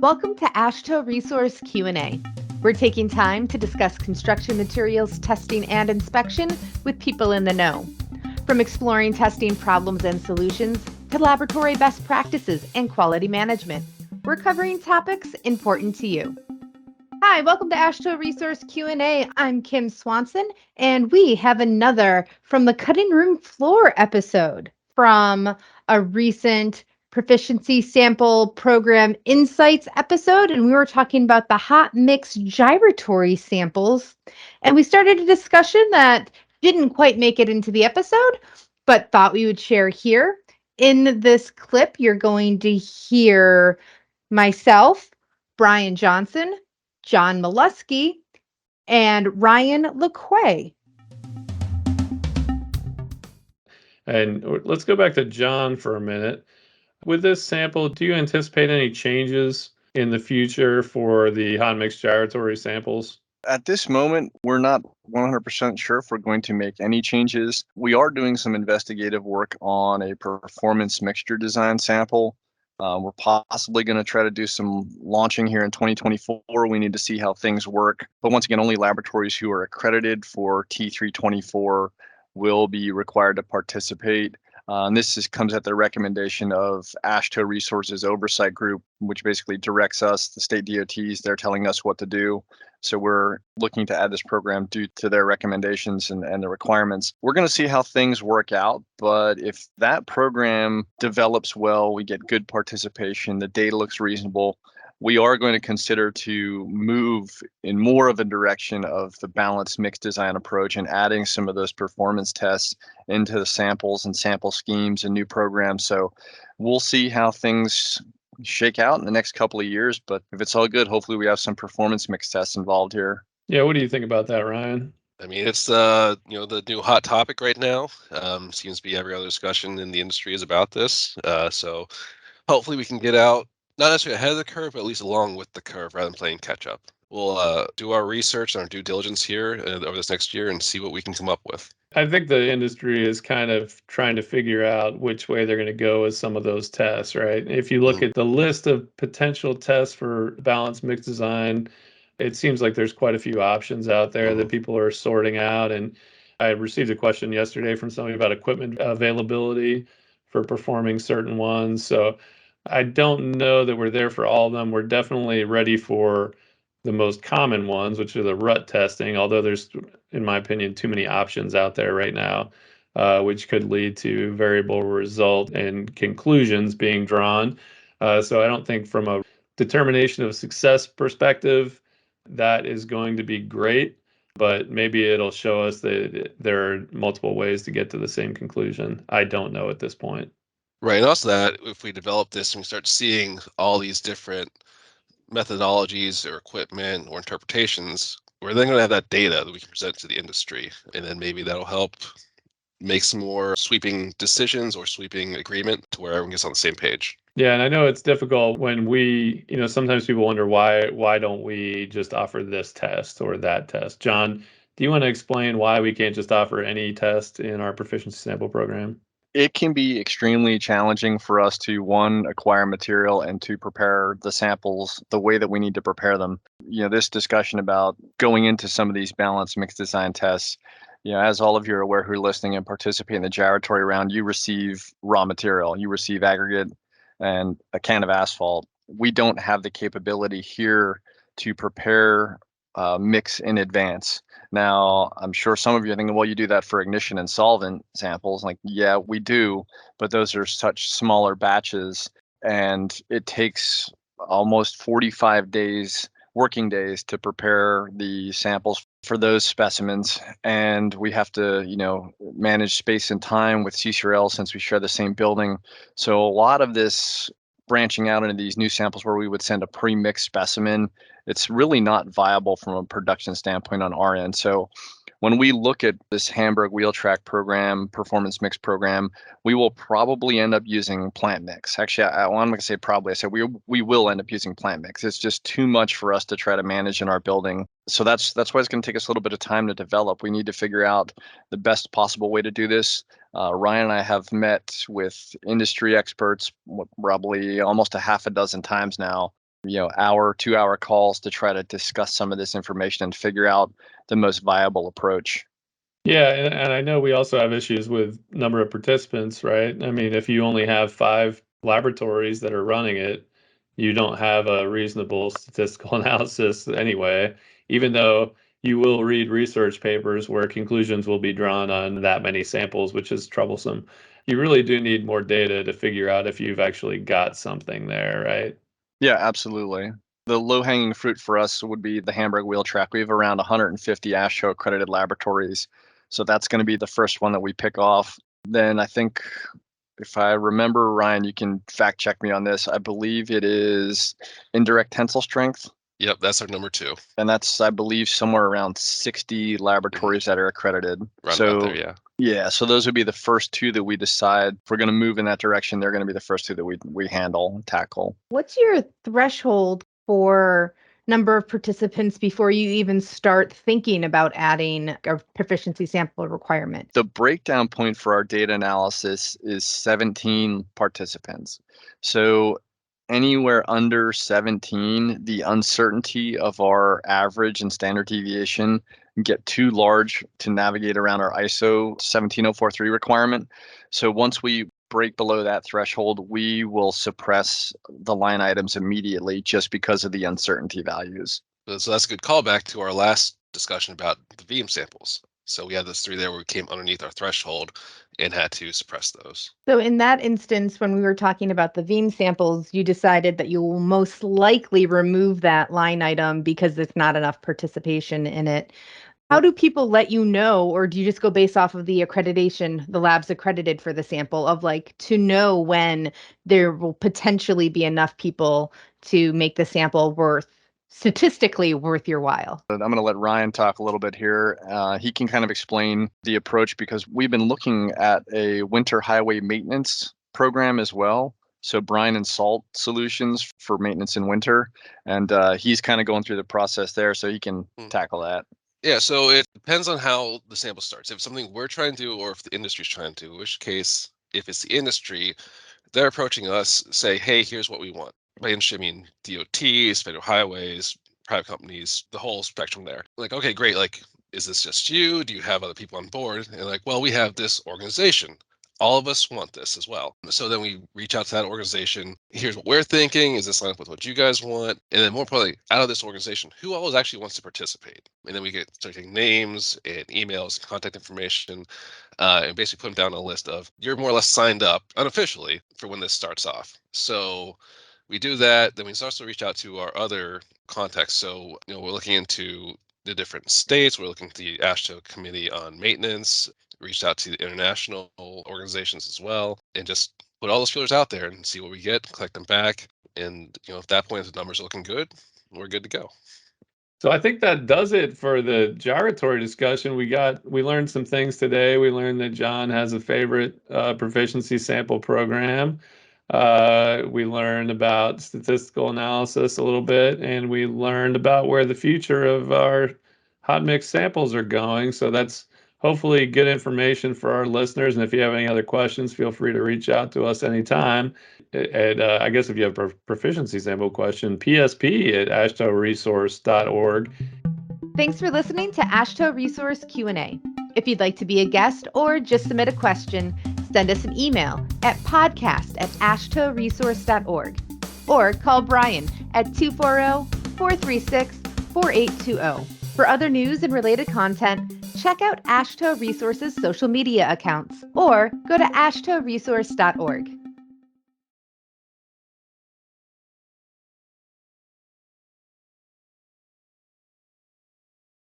Welcome to AASHTO Resource Q&A. We're taking time to discuss construction materials testing and inspection with people in the know. From exploring testing problems and solutions to laboratory best practices and quality management, we're covering topics important to you. Hi, welcome to AASHTO Resource Q&A. I'm Kim Swanson, and we have another From the Cutting Room Floor episode from a recent Proficiency Sample Program Insights episode, and we were talking about the hot mix gyratory samples. And we started a discussion that didn't quite make it into the episode, but thought we would share here. In this clip, you're going to hear myself, Brian Johnson, John Molesky, and Ryan LeQuay. And let's go back to John for a minute. With this sample, do you anticipate any changes in the future for the hot mix gyratory samples? At this moment, we're not 100% sure if we're going to make any changes. We are doing some investigative work on a performance mixture design sample. We're possibly going to try to do some launching here in 2024. We need to see how things work. But once again, only laboratories who are accredited for T324 will be required to participate. And this comes at the recommendation of AASHTO Resources Oversight Group, which basically directs us, the state DOTs, they're telling us what to do. So we're looking to add this program due to their recommendations and the requirements. We're going to see how things work out, but if that program develops well, we get good participation, the data looks reasonable, we are going to consider to move in more of a direction of the balanced mix design approach and adding some of those performance tests into the samples and sample schemes and new programs. So we'll see how things shake out in the next couple of years, but if it's all good, hopefully we have some performance mix tests involved here. Yeah, what do you think about that, Ryan? I mean, it's the new hot topic right now. Seems to be every other discussion in the industry is about this. So hopefully we can get out, not necessarily ahead of the curve, but at least along with the curve rather than playing catch up. We'll do our research and our due diligence here over this next year and see what we can come up with. I think the industry is kind of trying to figure out which way they're going to go with some of those tests, right? If you look at the list of potential tests for balanced mix design, it seems like there's quite a few options out there that people are sorting out. And I received a question yesterday from somebody about equipment availability for performing certain ones. So I don't know that we're there for all of them. We're definitely ready for the most common ones, which are the rut testing, although there's, in my opinion, too many options out there right now, which could lead to variable result and conclusions being drawn. So I don't think from a determination of success perspective, that is going to be great, but maybe it'll show us that there are multiple ways to get to the same conclusion. I don't know at this point. Right, and also that if we develop this and we start seeing all these different methodologies or equipment or interpretations, we're then going to have that data that we can present to the industry, and then maybe that'll help make some more sweeping decisions or sweeping agreement to where everyone gets on the same page. Yeah, and I know it's difficult when we, sometimes people wonder why don't we just offer this test or that test? John, do you want to explain why we can't just offer any test in our proficiency sample program? It can be extremely challenging for us to, one, acquire material and to prepare the samples the way that we need to prepare them. This discussion about going into some of these balanced mix design tests, as all of you are aware who are listening and participate in the gyratory round, you receive raw material, you receive aggregate and a can of asphalt. We don't have the capability here to prepare mix in advance. Now, I'm sure some of you are thinking, well, you do that for ignition and solvent samples. Like, yeah, we do, but those are such smaller batches, and it takes almost 45 working days to prepare the samples for those specimens. And we have to, manage space and time with CCRL since we share the same building. So a lot of this branching out into these new samples where we would send a pre-mixed specimen, it's really not viable from a production standpoint on our end. So when we look at this Hamburg wheel track program, performance mix program, we will probably end up using plant mix. Actually, I'm not going to say probably. I said we will end up using plant mix. It's just too much for us to try to manage in our building. So that's why it's going to take us a little bit of time to develop. We need to figure out the best possible way to do this. Ryan and I have met with industry experts probably almost a half a dozen times now, 2-hour calls to try to discuss some of this information and figure out the most viable approach. Yeah, and I know we also have issues with number of participants, right? I mean, if you only have 5 laboratories that are running it, you don't have a reasonable statistical analysis anyway, even though you will read research papers where conclusions will be drawn on that many samples, which is troublesome. You really do need more data to figure out if you've actually got something there, right? Yeah, absolutely. The low-hanging fruit for us would be the Hamburg wheel track. We have around 150 AASHTO accredited laboratories. So that's going to be the first one that we pick off. Then I think, if I remember, Ryan, you can fact check me on this. I believe it is indirect tensile strength. Yep, that's our number 2. And that's, I believe, somewhere around 60 laboratories that are accredited. Right about there, yeah. Yeah, so those would be the first 2 that we decide if we're going to move in that direction. They're going to be the first 2 that we handle and tackle. What's your threshold for number of participants before you even start thinking about adding a proficiency sample requirement? The breakdown point for our data analysis is 17 participants. So anywhere under 17, the uncertainty of our average and standard deviation get too large to navigate around our ISO 17043 requirement. So once we break below that threshold, we will suppress the line items immediately just because of the uncertainty values. So that's a good callback to our last discussion about the VM samples. So we had those 3 there where we came underneath our threshold and had to suppress those. So in that instance, when we were talking about the VM samples, you decided that you will most likely remove that line item because there's not enough participation in it. How do people let you know, or do you just go based off of the accreditation, the labs accredited for the sample, of to know when there will potentially be enough people to make the sample statistically worth your while? I'm going to let Ryan talk a little bit here. He can kind of explain the approach because we've been looking at a winter highway maintenance program as well. So brine and salt solutions for maintenance in winter. And he's kind of going through the process there, so he can tackle that. Yeah, so it depends on how the sample starts. If it's something we're trying to do or if the industry's trying to, in which case, if it's the industry, they're approaching us, say, hey, here's what we want. By industry, I mean DOTs, federal highways, private companies, the whole spectrum there. Like, okay, great. Like, is this just you? Do you have other people on board? And like, well, we have this organization. All of us want this as well. So then we reach out to that organization. Here's what we're thinking. Is this line up with what you guys want? And then more importantly, out of this organization, who always actually wants to participate? And then we start getting names and emails, contact information, and basically put them down on a list of you're more or less signed up unofficially for when this starts off. So we do that. Then we start to reach out to our other contacts. So, we're looking into the different states. We're looking at the AASHTO Committee on Maintenance, reached out to the international organizations as well, and just put all those feelers out there and see what we get, collect them back. And, at that point, if the numbers are looking good, we're good to go. So I think that does it for the gyratory discussion. We learned some things today. We learned that John has a favorite proficiency sample program. We learned about statistical analysis a little bit, and we learned about where the future of our hot mix samples are going. So that's hopefully good information for our listeners. And if you have any other questions, feel free to reach out to us anytime. And I guess if you have a proficiency sample question, psp@ashtoresource.org. Thanks for listening to AASHTO Resource Q&A. If you'd like to be a guest or just submit a question, send us an email at podcast@ashtoresource.org or call Brian at 240-436-4820. For other news and related content, check out AASHTO Resource's social media accounts or go to ashtoresource.org.